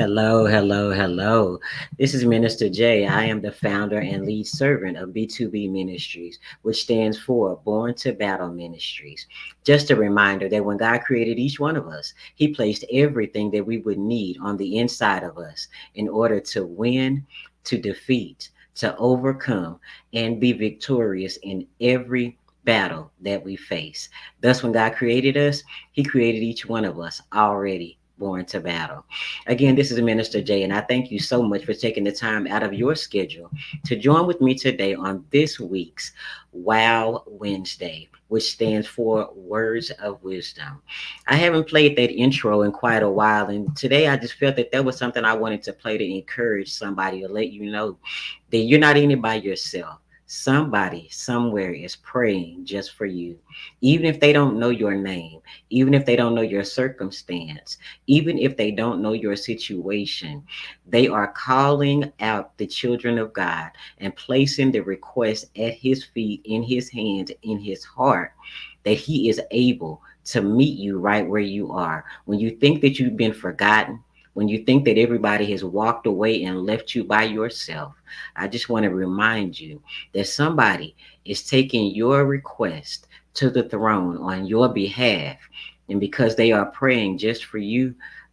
Hello, hello, hello. This is Minister J. I am the founder and lead servant of B2B Ministries, which stands for Born to Battle Ministries. Just a reminder that when God created each one of us, He placed everything that we would need on the inside of us in order to win, to defeat, to overcome, and be victorious in every battle that we face. Thus, when God created us, He created each one of us already born to battle. Again, this is Minister Jay, and I thank you so much for taking the time out of your schedule to join with me today on this week's Wow Wednesday, which stands for Words of Wisdom. I haven't played that intro in quite a while, and today I just felt that was something I wanted to play to encourage somebody to let you know that you're not in it by yourself. Somebody somewhere is praying just for you, even if they don't know your name, even if they don't know your circumstance, even if they don't know your situation. They are calling out the children of God and placing the request at His feet, in His hands, in His heart, that He is able to meet you right where you are. When you think that you've been forgotten, when you think that everybody has walked away and left you by yourself, I just want to remind you that somebody is taking your request to the throne on your behalf. And because they are praying just for you,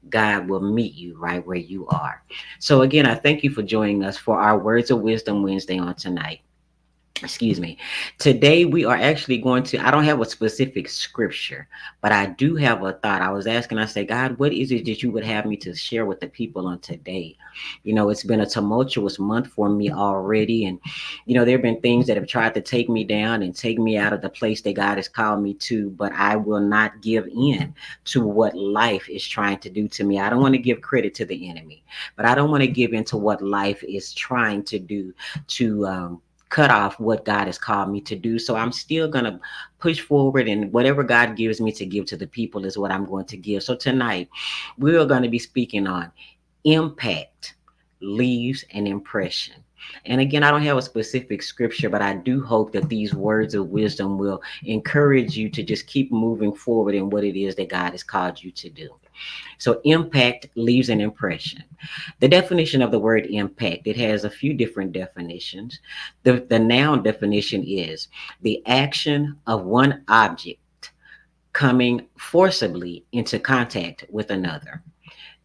God will meet you right where you are. So, again, I thank you for joining us for our Words of Wisdom Wednesday on tonight. Excuse me. Today we are actually going to, I don't have a specific scripture, but I do have a thought. I was asking, I said, God, what is it that you would have me to share with the people on today? It's been a tumultuous month for me already. And, there have been things that have tried to take me down and take me out of the place that God has called me to, but I will not give in to what life is trying to do to me. I don't want to give credit to the enemy, but I don't want to give in to what life is trying to do to, cut off what God has called me to do. So I'm still going to push forward, and whatever God gives me to give to the people is what I'm going to give. So tonight we are going to be speaking on impact leaves an impression. And again, I don't have a specific scripture, but I do hope that these words of wisdom will encourage you to just keep moving forward in what it is that God has called you to do. So impact leaves an impression. The definition of the word impact, it has a few different definitions. The noun definition is the action of one object coming forcibly into contact with another.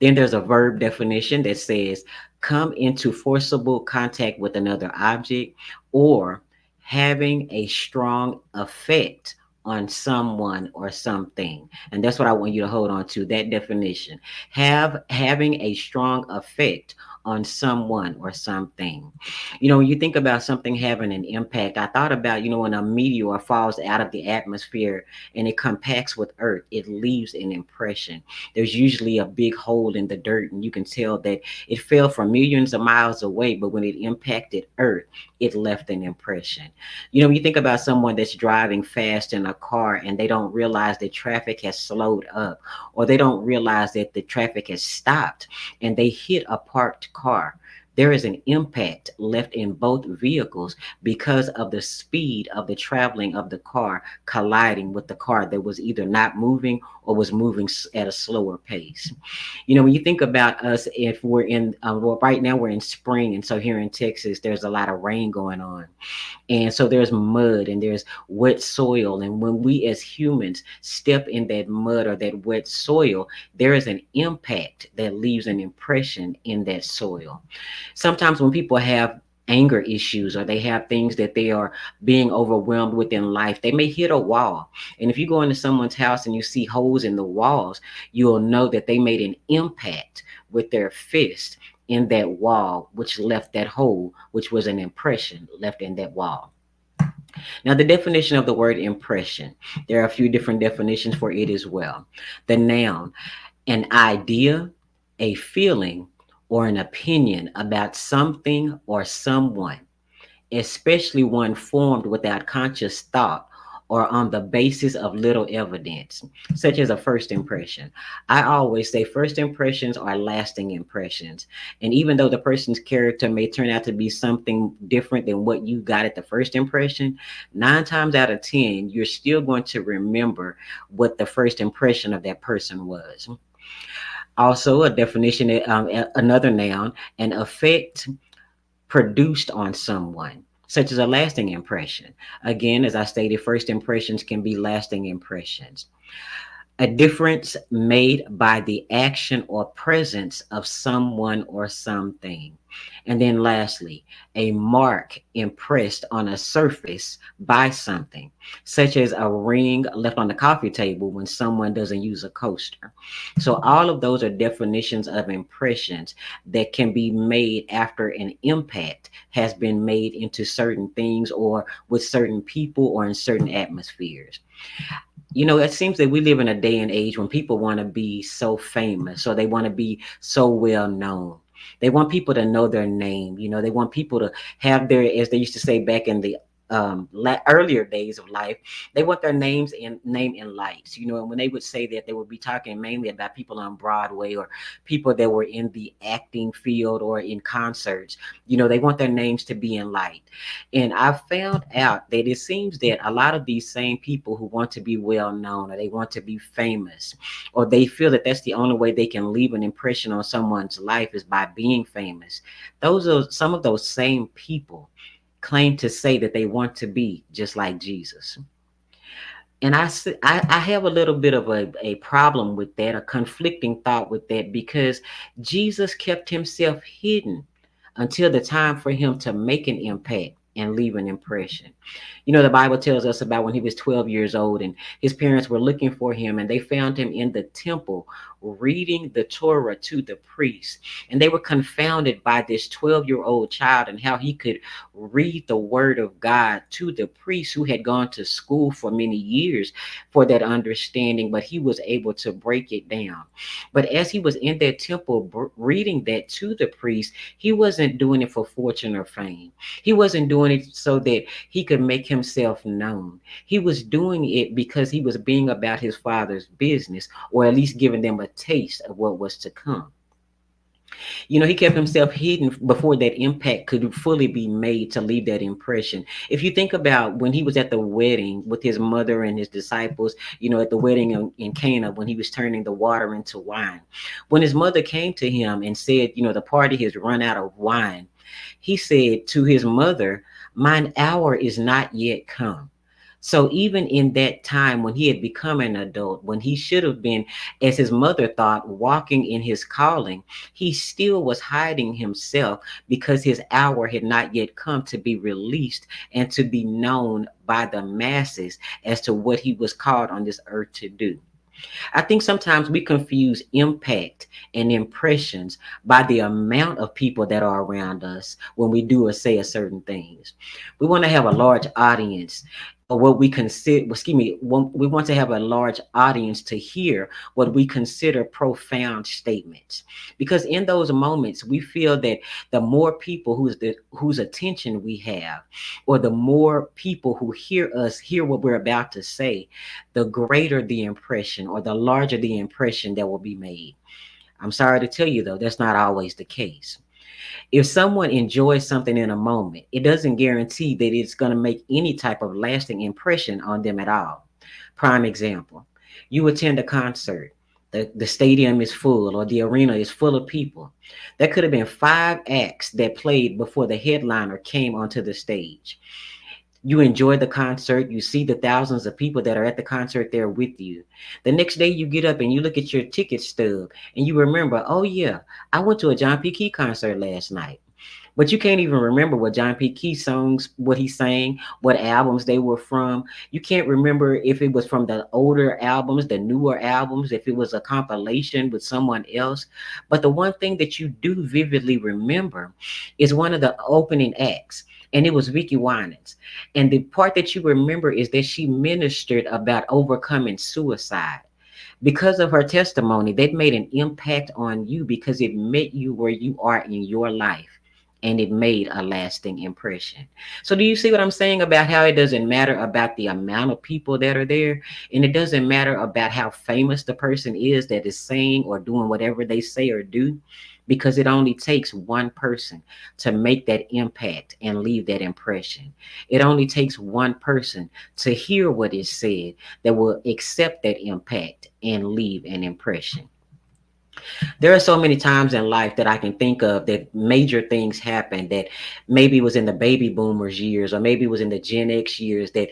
Then there's a verb definition that says come into forcible contact with another object, or having a strong effect on someone or something. And that's what I want you to hold on to, that definition. Having a strong effect on someone or something. When you think about something having an impact, I thought about, when a meteor falls out of the atmosphere and it compacts with earth, it leaves an impression. There's usually a big hole in the dirt, and you can tell that it fell from millions of miles away, but when it impacted earth, it left an impression. When you think about someone that's driving fast in a car and they don't realize that traffic has slowed up, or they don't realize that the traffic has stopped, and they hit a parked car, there is an impact left in both vehicles because of the speed of the traveling of the car colliding with the car that was either not moving or was moving at a slower pace. When you think about us, if we're in, well, right now we're in spring, and so here in Texas, there's a lot of rain going on. And so there's mud and there's wet soil. And when we as humans step in that mud or that wet soil, there is an impact that leaves an impression in that soil. Sometimes when people have anger issues, or they have things that they are being overwhelmed with in life, they may hit a wall. And if you go into someone's house and you see holes in the walls, you'll know that they made an impact with their fist in that wall, which left that hole, which was an impression left in that wall. Now, the definition of the word impression, there are a few different definitions for it as well. The noun, an idea, a feeling, or an opinion about something or someone, especially one formed without conscious thought or on the basis of little evidence, such as a first impression. I always say first impressions are lasting impressions. And even though the person's character may turn out to be something different than what you got at the first impression, 9 times out of 10, you're still going to remember what the first impression of that person was. Also, a definition, another noun, an effect produced on someone, such as a lasting impression. Again, as I stated, first impressions can be lasting impressions. A difference made by the action or presence of someone or something. And then lastly, a mark impressed on a surface by something, such as a ring left on the coffee table when someone doesn't use a coaster. So all of those are definitions of impressions that can be made after an impact has been made into certain things or with certain people or in certain atmospheres. It seems that we live in a day and age when people want to be so famous or they want to be so well known. They want people to know their name. They want people to have their, as they used to say back in the earlier days of life, they want their name in lights. And when they would say that, they would be talking mainly about people on Broadway or people that were in the acting field or in concerts. They want their names to be in light. And I found out that it seems that a lot of these same people who want to be well known or they want to be famous or they feel that that's the only way they can leave an impression on someone's life is by being famous. Those are some of those same people claim to say that they want to be just like Jesus. And I have a little bit of a problem with that, a conflicting thought with that, because Jesus kept himself hidden until the time for him to make an impact and leave an impression. The Bible tells us about when he was 12 years old and his parents were looking for him and they found him in the temple reading the Torah to the priests. And they were confounded by this 12-year-old child and how he could read the word of God to the priests who had gone to school for many years for that understanding, but he was able to break it down. But as he was in that temple reading that to the priests, he wasn't doing it for fortune or fame. He wasn't doing it so that he could make himself known. He was doing it because he was being about his father's business, or at least giving them a taste of what was to come. He kept himself hidden before that impact could fully be made to leave that impression. If you think about when he was at the wedding with his mother and his disciples, at the wedding in Cana, when he was turning the water into wine, when his mother came to him and said, the party has run out of wine, he said to his mother, "Mine hour is not yet come." So even in that time when he had become an adult, when he should have been, as his mother thought, walking in his calling, he still was hiding himself because his hour had not yet come to be released and to be known by the masses as to what he was called on this earth to do. I think sometimes we confuse impact and impressions by the amount of people that are around us when we do or say a certain things. We want to have a large audience, or what we consider, we want to have a large audience to hear what we consider profound statements. Because in those moments, we feel that the more people whose attention we have, or the more people who hear us hear what we're about to say, the greater the impression or the larger the impression that will be made. I'm sorry to tell you though, that's not always the case. If someone enjoys something in a moment, it doesn't guarantee that it's going to make any type of lasting impression on them at all. Prime example, you attend a concert. The stadium is full or the arena is full of people. There could have been 5 acts that played before the headliner came onto the stage. You enjoy the concert, you see the thousands of people that are at the concert there with you. The next day you get up and you look at your ticket stub and you remember, oh yeah, I went to a John P. Key concert last night. But you can't even remember what John P. Key songs, what he sang, what albums they were from. You can't remember if it was from the older albums, the newer albums, if it was a compilation with someone else. But the one thing that you do vividly remember is one of the opening acts. And it was Vicky Winans. And the part that you remember is that she ministered about overcoming suicide. Because of her testimony, that made an impact on you because it met you where you are in your life and it made a lasting impression. So, do you see what I'm saying about how it doesn't matter about the amount of people that are there? And it doesn't matter about how famous the person is that is saying or doing whatever they say or do, because it only takes one person to make that impact and leave that impression. It only takes one person to hear what is said that will accept that impact and leave an impression. There are so many times in life that I can think of that major things happened that maybe was in the baby boomers years or maybe was in the Gen X years that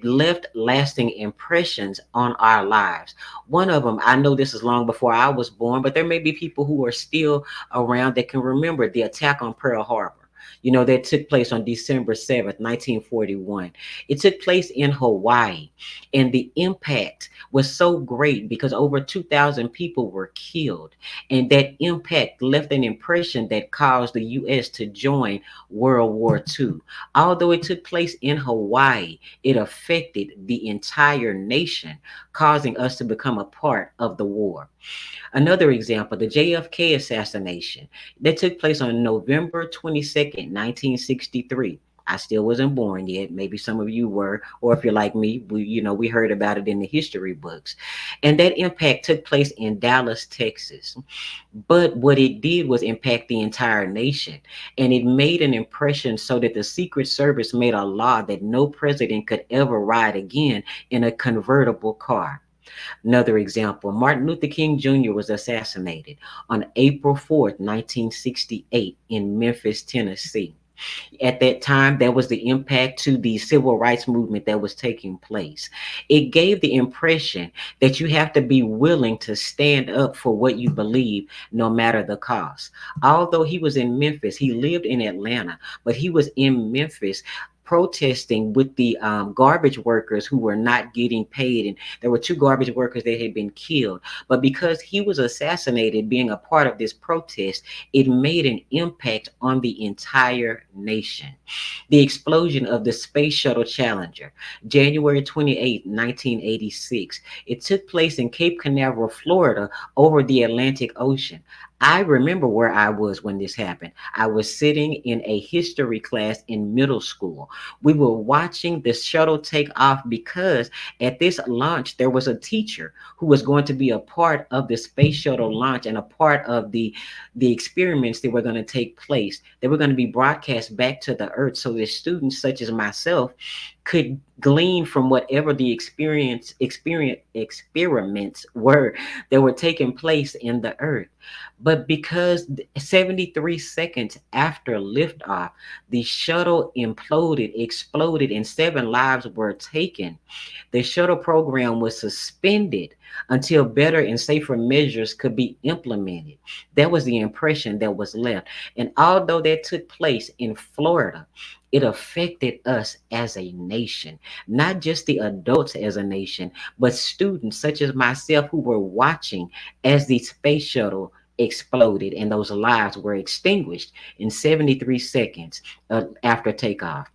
left lasting impressions on our lives. One of them, I know this is long before I was born, but there may be people who are still around that can remember the attack on Pearl Harbor. That took place on December 7th, 1941. It took place in Hawaii, and the impact was so great because over 2,000 people were killed. And that impact left an impression that caused the U.S. to join World War II. Although it took place in Hawaii, it affected the entire nation, causing us to become a part of the war. Another example, the JFK assassination that took place on November 22nd, 1963. I still wasn't born yet. Maybe some of you were, or if you're like me, we heard about it in the history books. And that impact took place in Dallas, Texas. But what it did was impact the entire nation. And it made an impression so that the Secret Service made a law that no president could ever ride again in a convertible car. Another example, Martin Luther King Jr. was assassinated on April 4th, 1968 in Memphis, Tennessee. At that time, that was the impact to the civil rights movement that was taking place. It gave the impression that you have to be willing to stand up for what you believe, no matter the cost. Although he was in Memphis, he lived in Atlanta, but he was in Memphis protesting with the garbage workers who were not getting paid. And there were two garbage workers that had been killed. But because he was assassinated, being a part of this protest, it made an impact on the entire nation. The explosion of the Space Shuttle Challenger, January 28, 1986. It took place in Cape Canaveral, Florida, over the Atlantic Ocean. I remember where I was when this happened. I was sitting in a history class in middle school. We were watching the shuttle take off because at this launch, there was a teacher who was going to be a part of the space shuttle launch and a part of the experiments that were going to take place. They were going to be broadcast back to the earth so that students such as myself could glean from whatever the experiments were that were taking place in the earth. But because 73 seconds after liftoff, the shuttle imploded, exploded, and 7 lives were taken, the shuttle program was suspended until better and safer measures could be implemented. That was the impression that was left. And although that took place in Florida, it affected us as a nation, not just the adults as a nation, but students such as myself who were watching as the space shuttle exploded and those lives were extinguished in 73 seconds after takeoff.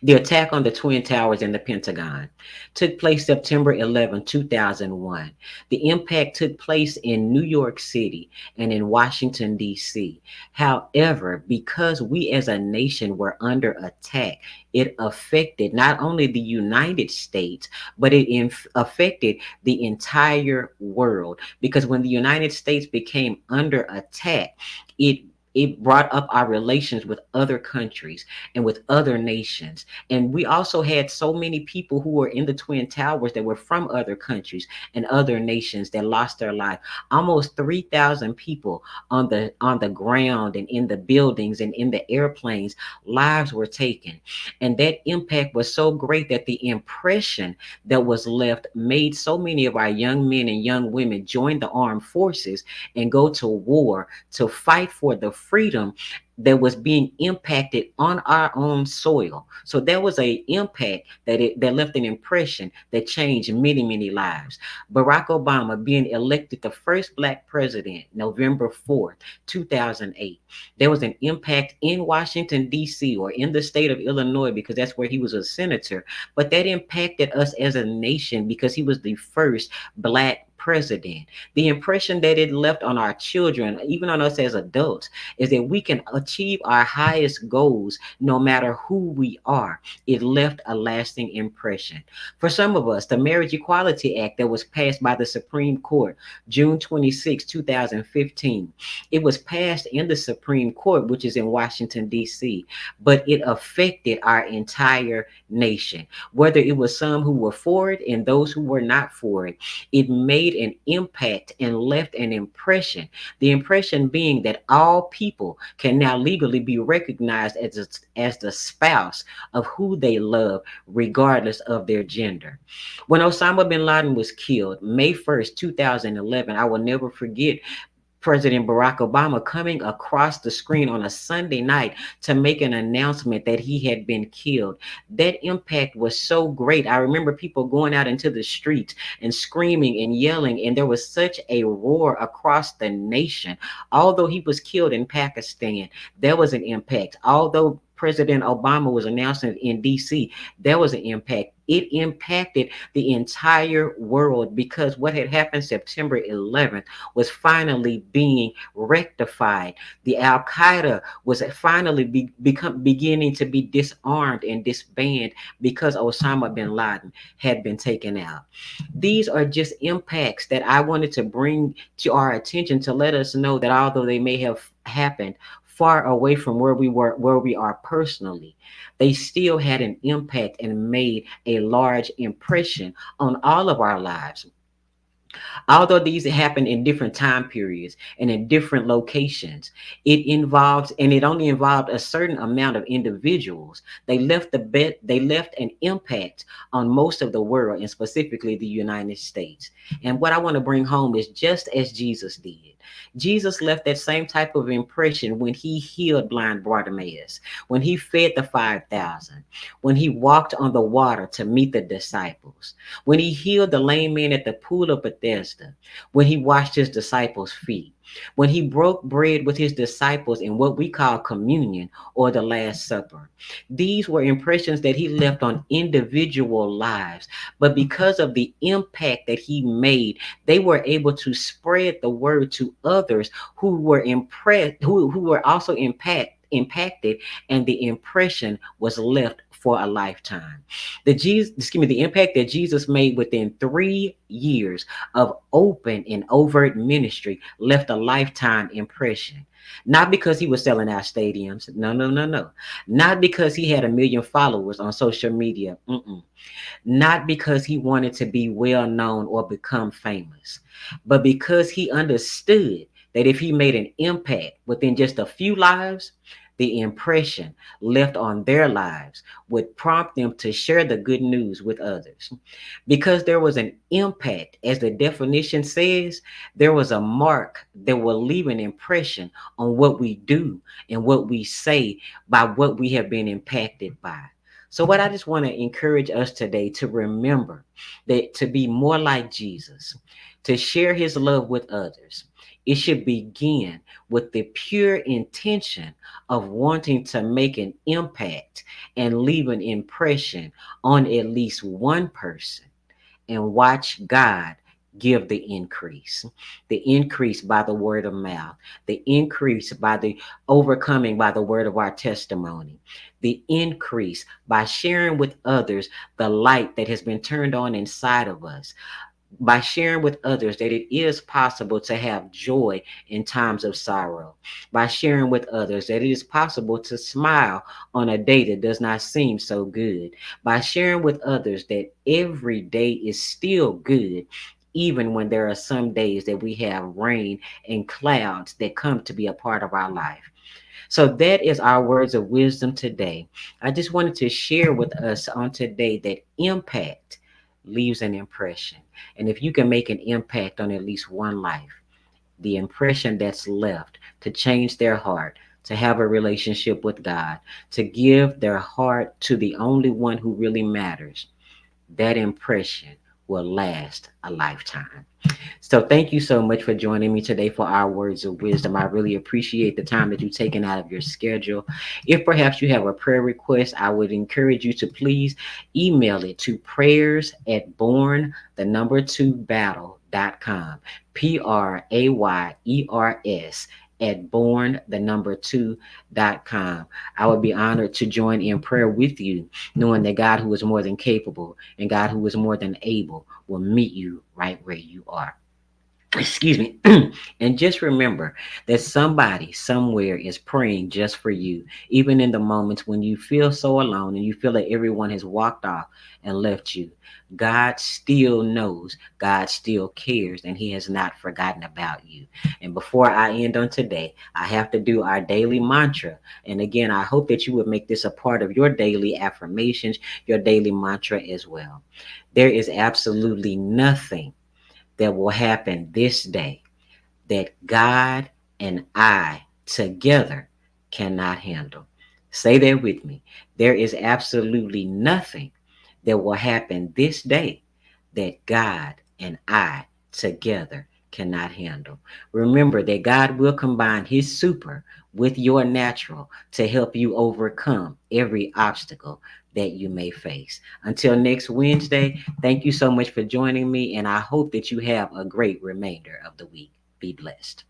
The attack on the Twin Towers and the Pentagon took place September 11, 2001. The impact took place in New York City and in Washington, D.C. However, because we as a nation were under attack, it affected not only the United States, but it affected the entire world. Because when the United States became under attack, it it brought up our relations with other countries and with other nations. And we also had so many people who were in the Twin Towers that were from other countries and other nations that lost their life. Almost 3,000 people on the ground and in the buildings and in the airplanes, lives were taken. And that impact was so great that the impression that was left made so many of our young men and young women join the armed forces and go to war to fight for the freedom that was being impacted on our own soil. So there was a impact that left an impression that changed many lives. Barack Obama being elected the first black president November 4th, 2008. There was an impact in Washington D.C. or in the state of Illinois because that's where he was a senator, but that impacted us as a nation because he was the first black president. The impression that it left on our children, even on us as adults, is that we can achieve our highest goals no matter who we are. It left a lasting impression. For some of us, the Marriage Equality Act that was passed by the Supreme Court June 26, 2015, it was passed in the Supreme Court, which is in Washington, D.C., but it affected our entire nation. Whether it was some who were for it and those who were not for it, it made an impact and left an impression. The impression being that all people can now legally be recognized as the spouse of who they love, regardless of their gender. When Osama bin Laden was killed, May 1st, 2011, I will never forget President Barack Obama coming across the screen on a Sunday night to make an announcement that he had been killed. That impact was so great. I remember people going out into the streets and screaming and yelling, and there was such a roar across the nation. Although he was killed in Pakistan, there was an impact. Although President Obama was announcing in DC, there was an impact. It impacted the entire world because what had happened September 11th was finally being rectified. The Al Qaeda was finally beginning to be disarmed and disbanded because Osama bin Laden had been taken out. These are just impacts that I wanted to bring to our attention to let us know that although they may have happened far away from where we are personally, they still had an impact and made a large impression on all of our lives. Although these happen in different time periods and in different locations, it only involved a certain amount of individuals. They left an impact on most of the world and specifically the United States. And what I want to bring home is just as Jesus did. Jesus left that same type of impression when he healed blind Bartimaeus, when he fed the 5,000, when he walked on the water to meet the disciples, when he healed the lame man at the pool of Bethesda, when he washed his disciples' feet, when he broke bread with his disciples in what we call communion or the Last Supper. These were impressions that he left on individual lives, but because of the impact that he made, they were able to spread the word to others who were impressed, who were also impacted, and the impression was left for a lifetime. The impact that Jesus made within 3 years of open and overt ministry left a lifetime impression. Not because he was selling out stadiums. No, no, no, no. Not because he had 1 million followers on social media. Not because he wanted to be well known or become famous, but because he understood that if he made an impact within just a few lives, the impression left on their lives would prompt them to share the good news with others. Because there was an impact, as the definition says, there was a mark that will leave an impression on what we do and what we say by what we have been impacted by. So, what I just want to encourage us today to remember that to be more like Jesus, to share his love with others, it should begin with the pure intention of wanting to make an impact and leave an impression on at least one person and watch God give the increase. The increase by the word of mouth, the increase by the overcoming by the word of our testimony, the increase by sharing with others the light that has been turned on inside of us, by sharing with others that it is possible to have joy in times of sorrow, by sharing with others that it is possible to smile on a day that does not seem so good, by sharing with others that every day is still good, even when there are some days that we have rain and clouds that come to be a part of our life. So that is our words of wisdom today. I just wanted to share with us on today that impact leaves an impression. And if you can make an impact on at least one life, the impression that's left to change their heart, to have a relationship with God, to give their heart to the only one who really matters, that impression will last a lifetime. So thank you so much for joining me today for our words of wisdom. I really appreciate the time that you've taken out of your schedule. If perhaps you have a prayer request, I would encourage you to please email it to prayers at born the number 2 battle.com. PRAYERS at born the number 2.com. I would be honored to join in prayer with you, knowing that God, who is more than capable and God, who is more than able, will meet you right where you are. Excuse me. And just remember that somebody somewhere is praying just for you, even in the moments when you feel so alone and you feel that everyone has walked off and left you. God still knows, God still cares, and He has not forgotten about you. And before I end on today, I have to do our daily mantra. And again, I hope that you would make this a part of your daily affirmations, your daily mantra as well. There is absolutely nothing that will happen this day that God and I together cannot handle. Say that with me. There is absolutely nothing that will happen this day that God and I together cannot handle. Remember that God will combine His super with your natural to help you overcome every obstacle that you may face. Until next Wednesday, thank you so much for joining me, and I hope that you have a great remainder of the week. Be blessed.